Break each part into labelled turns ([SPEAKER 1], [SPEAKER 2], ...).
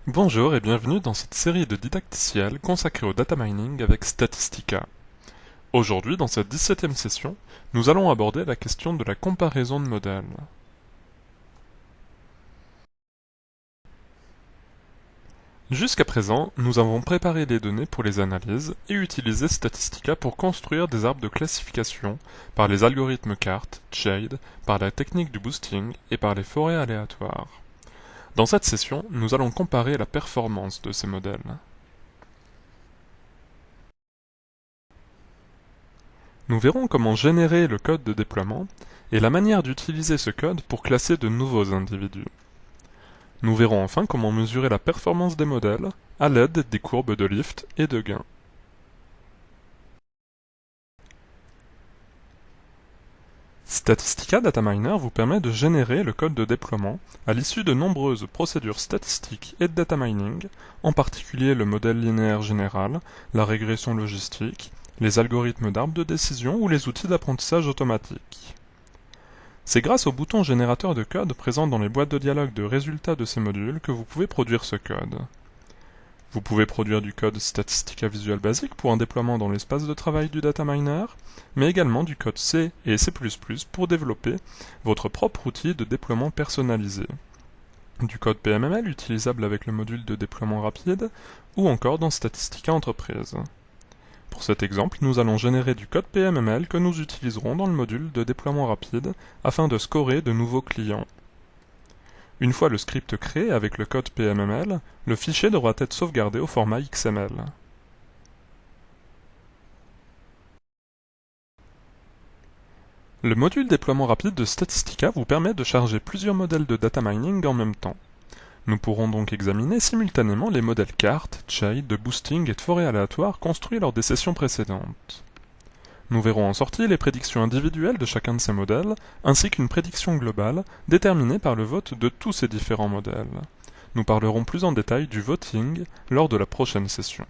[SPEAKER 1] Bonjour et bienvenue dans cette série de didacticiels consacrée au data mining avec Statistica. Aujourd'hui, dans cette 17e session, nous allons aborder la question de la comparaison de modèles. Jusqu'à présent, nous avons préparé les données pour les analyses et utilisé Statistica pour construire des arbres de classification par les algorithmes CART, Shade, par la technique du boosting et par les forêts aléatoires. Dans cette session, nous allons comparer la performance de ces modèles. Nous verrons comment générer le code de déploiement et la manière d'utiliser ce code pour classer de nouveaux individus. Nous verrons enfin comment mesurer la performance des modèles à l'aide des courbes de lift et de gain. Statistica Data Miner vous permet de générer le code de déploiement à l'issue de nombreuses procédures statistiques et de data mining, en particulier le modèle linéaire général, la régression logistique, les algorithmes d'arbres de décision ou les outils d'apprentissage automatique. C'est grâce au bouton générateur de code présent dans les boîtes de dialogue de résultats de ces modules que vous pouvez produire ce code. Vous pouvez produire du code Statistica Visual Basic pour un déploiement dans l'espace de travail du data miner, mais également du code C et C++ pour développer votre propre outil de déploiement personnalisé. Du code PMML utilisable avec le module de déploiement rapide, ou encore dans Statistica Entreprise. Pour cet exemple, nous allons générer du code PMML que nous utiliserons dans le module de déploiement rapide afin de scorer de nouveaux clients. Une fois le script créé avec le code PMML, le fichier devra être sauvegardé au format XML. Le module déploiement rapide de Statistica vous permet de charger plusieurs modèles de data mining en même temps. Nous pourrons donc examiner simultanément les modèles CART, Shade, de boosting et de forêt aléatoire construits lors des sessions précédentes. Nous verrons en sortie les prédictions individuelles de chacun de ces modèles, ainsi qu'une prédiction globale déterminée par le vote de tous ces différents modèles. Nous parlerons plus en détail du voting lors de la prochaine session.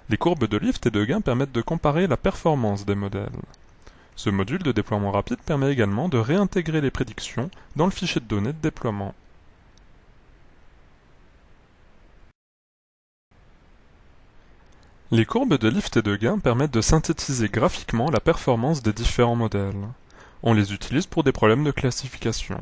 [SPEAKER 1] Les courbes de lift et de gain permettent de comparer la performance des modèles. Ce module de déploiement rapide permet également de réintégrer les prédictions dans le fichier de données de déploiement. Les courbes de lift et de gain permettent de synthétiser graphiquement la performance des différents modèles. On les utilise pour des problèmes de classification.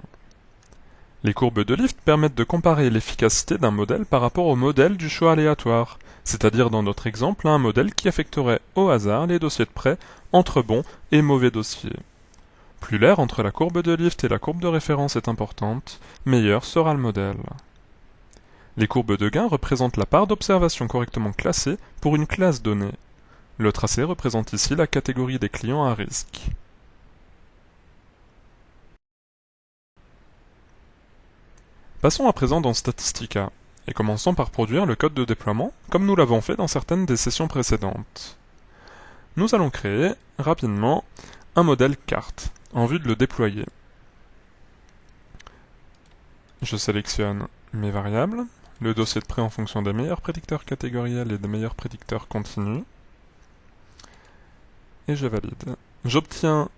[SPEAKER 1] Les courbes de lift permettent de comparer l'efficacité d'un modèle par rapport au modèle du choix aléatoire, c'est-à-dire dans notre exemple un modèle qui affecterait au hasard les dossiers de prêt entre bons et mauvais dossiers. Plus l'aire entre la courbe de lift et la courbe de référence est importante, meilleur sera le modèle. Les courbes de gain représentent la part d'observation correctement classée pour une classe donnée. Le tracé représente ici la catégorie des clients à risque. Passons à présent dans Statistica, et commençons par produire le code de déploiement, comme nous l'avons fait dans certaines des sessions précédentes. Nous allons créer, rapidement, un modèle carte, en vue de le déployer. Je sélectionne mes variables, le dossier de prêt en fonction des meilleurs prédicteurs catégoriels et des meilleurs prédicteurs continus, et je valide. J'obtiens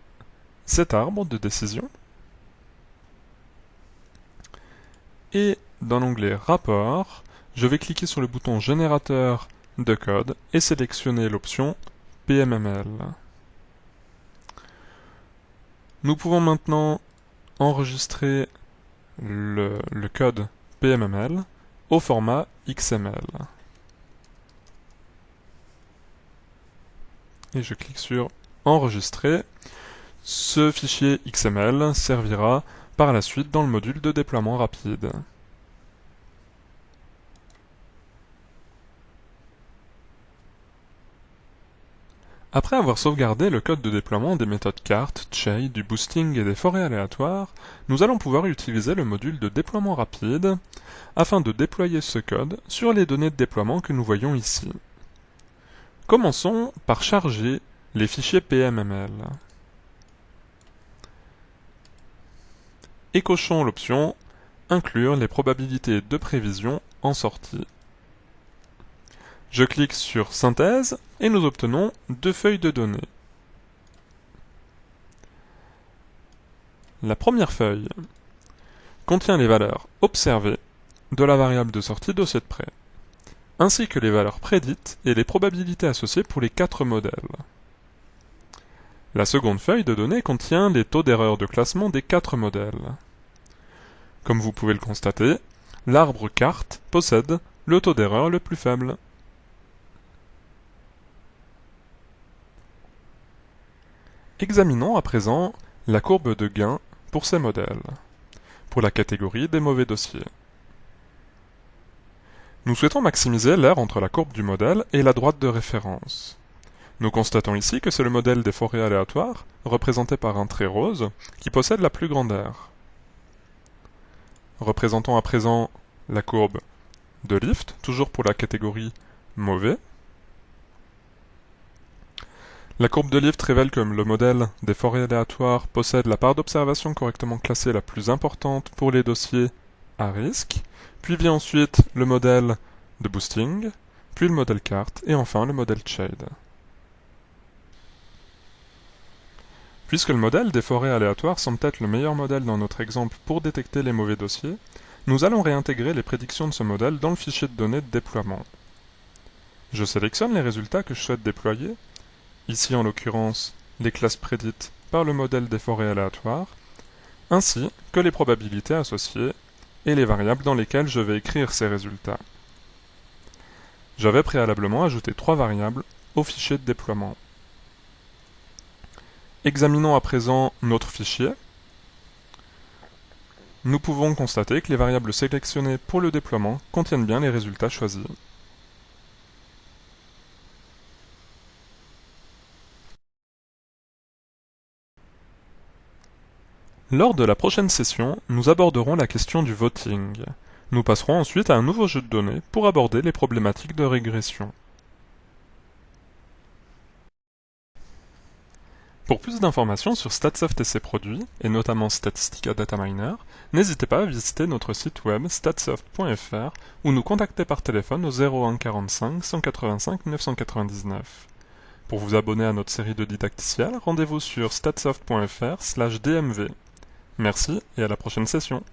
[SPEAKER 1] cet arbre de décision, et dans l'onglet Rapport, je vais cliquer sur le bouton Générateur de code et sélectionner l'option PMML. Nous pouvons maintenant enregistrer le code PMML au format XML. Et je clique sur Enregistrer. Ce fichier XML servira par la suite dans le module de déploiement rapide. Après avoir sauvegardé le code de déploiement des méthodes CART, Shade, du boosting et des forêts aléatoires, nous allons pouvoir utiliser le module de déploiement rapide afin de déployer ce code sur les données de déploiement que nous voyons ici. Commençons par charger les fichiers PMML. Et cochons l'option Inclure les probabilités de prévision en sortie. Je clique sur Synthèse et nous obtenons deux feuilles de données. La première feuille contient les valeurs observées de la variable de sortie dossier de prêt, ainsi que les valeurs prédites et les probabilités associées pour les 4 modèles. La seconde feuille de données contient les taux d'erreur de classement des 4 modèles. Comme vous pouvez le constater, l'arbre carte possède le taux d'erreur le plus faible. Examinons à présent la courbe de gain pour ces modèles, pour la catégorie des mauvais dossiers. Nous souhaitons maximiser l'aire entre la courbe du modèle et la droite de référence. Nous constatons ici que c'est le modèle des forêts aléatoires, représenté par un trait rose, qui possède la plus grande aire. Représentons à présent la courbe de lift, toujours pour la catégorie mauvais. La courbe de lift révèle que le modèle des forêts aléatoires possède la part d'observation correctement classée la plus importante pour les dossiers à risque, puis vient ensuite le modèle de boosting, puis le modèle carte, et enfin le modèle shade. Puisque le modèle des forêts aléatoires semble être le meilleur modèle dans notre exemple pour détecter les mauvais dossiers, nous allons réintégrer les prédictions de ce modèle dans le fichier de données de déploiement. Je sélectionne les résultats que je souhaite déployer, ici en l'occurrence les classes prédites par le modèle des forêts aléatoires, ainsi que les probabilités associées et les variables dans lesquelles je vais écrire ces résultats. J'avais préalablement ajouté 3 variables au fichier de déploiement. Examinons à présent notre fichier. Nous pouvons constater que les variables sélectionnées pour le déploiement contiennent bien les résultats choisis. Lors de la prochaine session, nous aborderons la question du voting. Nous passerons ensuite à un nouveau jeu de données pour aborder les problématiques de régression. Pour plus d'informations sur Statsoft et ses produits, et notamment Statistica Dataminer, n'hésitez pas à visiter notre site web statsoft.fr ou nous contacter par téléphone au 01 45 185 999. Pour vous abonner à notre série de didacticiels, rendez-vous sur statsoft.fr/dmv. Merci et à la prochaine session.